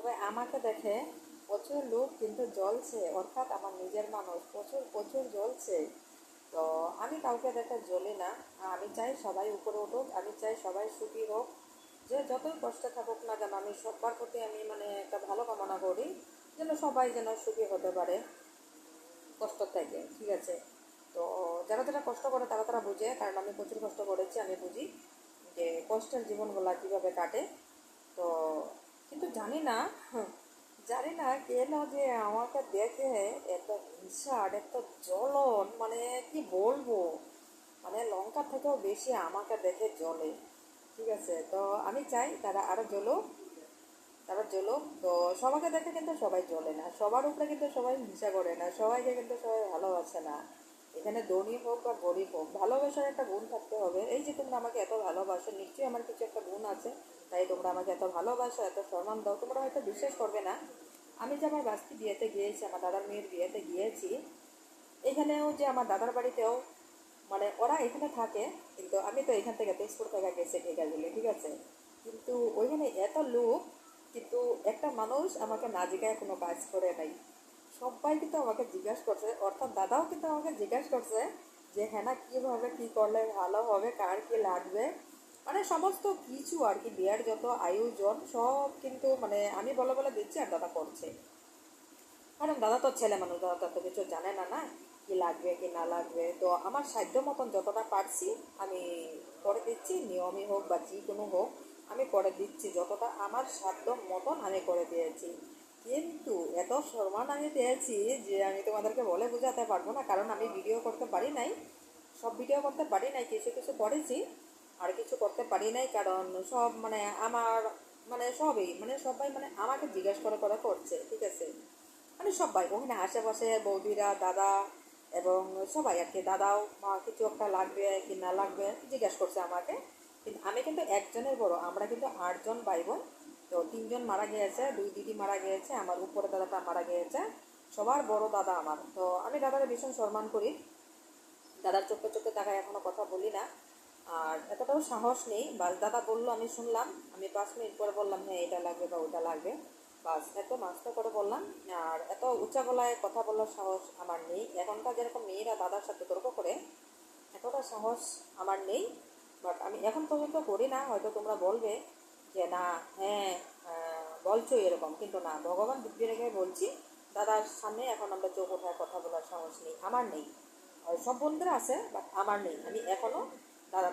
তবে আমাকে দেখে প্রচুর লোক কিন্তু জ্বলছে, অর্থাৎ আমার নিজের মানুষ প্রচুর প্রচুর জ্বলছে। তো আমি কাউকে দেখে জ্বলি না। আমি চাই সবাই উপরে উঠুক, আমি চাই সবাই সুখী হোক। যে যতই কষ্টে থাকুক না কেন, আমি সবার প্রতি আমি মানে একটা ভালো কামনা করি, যেন সবাই যেন সুখী হতে পারে কষ্ট থেকে, ঠিক আছে? তো যারা যারা কষ্ট করে তারা তারা বুঝে, কারণ আমি প্রচুর কষ্ট করেছি, আমি বুঝি যে কষ্টের জীবনগুলো কীভাবে কাটে। তো কিন্তু জানি না, জানি না কেন যে আমাকে দেখে এত হিংসা আর এত জ্বলন, মানে কি বলবো, মানে লঙ্কা থেকেও বেশি আমাকে দেখে জ্বলে, ঠিক আছে? তো আমি চাই তারা আরও জ্বলুক, তারা জ্বলুক। তো সবাইকে দেখে কিন্তু সবাই জ্বলে না, সবার উপরে কিন্তু সবাই হিংসা করে না, সবাইকে কিন্তু সবাই ভালোবাসে না। এখানে ধনী হোক বা গরিব হোক, ভালোবাসার একটা গুণ থাকতে হবে। এই যে তোমরা আমাকে এত ভালোবাসো, নিশ্চয়ই আমার কিছু একটা গুণ আছে, তাই তোমরা আমাকে এত ভালোবাসো, এত সম্মান দাও। তোমরা হয়তো বিশ্বাস করবে না, আমি যে আমার বাস্তি বিয়েতে গিয়েছি, আমার দাদার মেয়ের বিয়েতে গিয়েছি, এখানেও যে আমার দাদার বাড়িতেও, মানে ওরা এখানে থাকে, কিন্তু আমি তো এখান থেকে তেজপুর থেকে গেছে ঢেকাগুলি, ঠিক আছে? কিন্তু ওইখানে এত লোক, কিন্তু একটা মানুষ আমাকে না জিজ্ঞাসা কোনো কাজ করে নাই। সবাই কিন্তু আমাকে জিজ্ঞাসা করছে, অর্থাৎ দাদাও কিন্তু আমাকে জিজ্ঞাসা করছে যে হ্যাঁ না, কীভাবে কী করলে ভালো হবে, কার কী লাগবে, মানে সমস্ত কিছু আর কি, বিয়ের যত আয়োজন সব কিন্তু মানে আমি বলে বলে দিচ্ছি আর দাদা করছে। কারণ দাদা তো ছেলে মানুষ, দাদা তো এত কিছু জানে না, না কি লাগবে কি না লাগবে। তো আমার সাধ্য মতন যতটা পারছি আমি করে দিচ্ছি, নিয়মই হোক বা যে কোনো হোক আমি করে দিচ্ছি, যতটা আমার সাধ্য মতন আমি করে দিয়েছি। কিন্তু এত সম্মান আমি পেয়েছি যে আমি তোমাদেরকে বলে বোঝাতে পারবো না, কারণ আমি ভিডিও করতে পারি নাই, সব ভিডিও করতে পারি নাই, কিছু কিছু করেছি আর কিছু করতে পারি নাই, কারণ সব মানে আমার মানে সবই মানে সবাই মানে আমাকে জিজ্ঞেস করে করে করছে, ঠিক আছে? মানে সবাই ওখানে আশেপাশে বৌদিরা, দাদা এবং সবাই আর কি, দাদাও কিছু একটা লাগবে কি না লাগবে জিজ্ঞেস করছে আমাকে। কিন্তু আমি কিন্তু একজনের বড়, আমরা কিন্তু 8 জন ভাই বোন। তো 3 জন মারা গিয়েছে, 2 দিদি মারা গিয়েছে, আমার উপরে দাদাটা মারা গিয়েছে, সবার বড় দাদা আমার। তো আমি দাদাকে ভীষণ সম্মান করি, দাদার চোখে চোখে তাকায় এখনও কথা বলি না। আর এতটাও সাহস নেই, বাস দাদা বললো আমি শুনলাম, আমি 5 মিনিট পরে বললাম হ্যাঁ এটা লাগবে বা ওটা লাগবে, বাস এত নাস্তা করে বললাম। আর এত উঁচা গলায় কথা বলার সাহস আমার নেই, এখনকার যেরকম মেয়েরা দাদার সাথে তর্ক করে এতটা সাহস আমার নেই। বাট আমি এখন পর্যন্ত করি না, হয়তো তোমরা বলবে যে না, হ্যাঁ বলছো এরকম, কিন্তু না, ভগবান দিব্যি রেখে বলছি, দাদার সামনে এখন আমরা চোখ ওঠায় কথা বলার সাহস নেই, আমার নেই। আর সব বন্ধুরা আছে বাট আমার নেই, আমি এখনও দাদার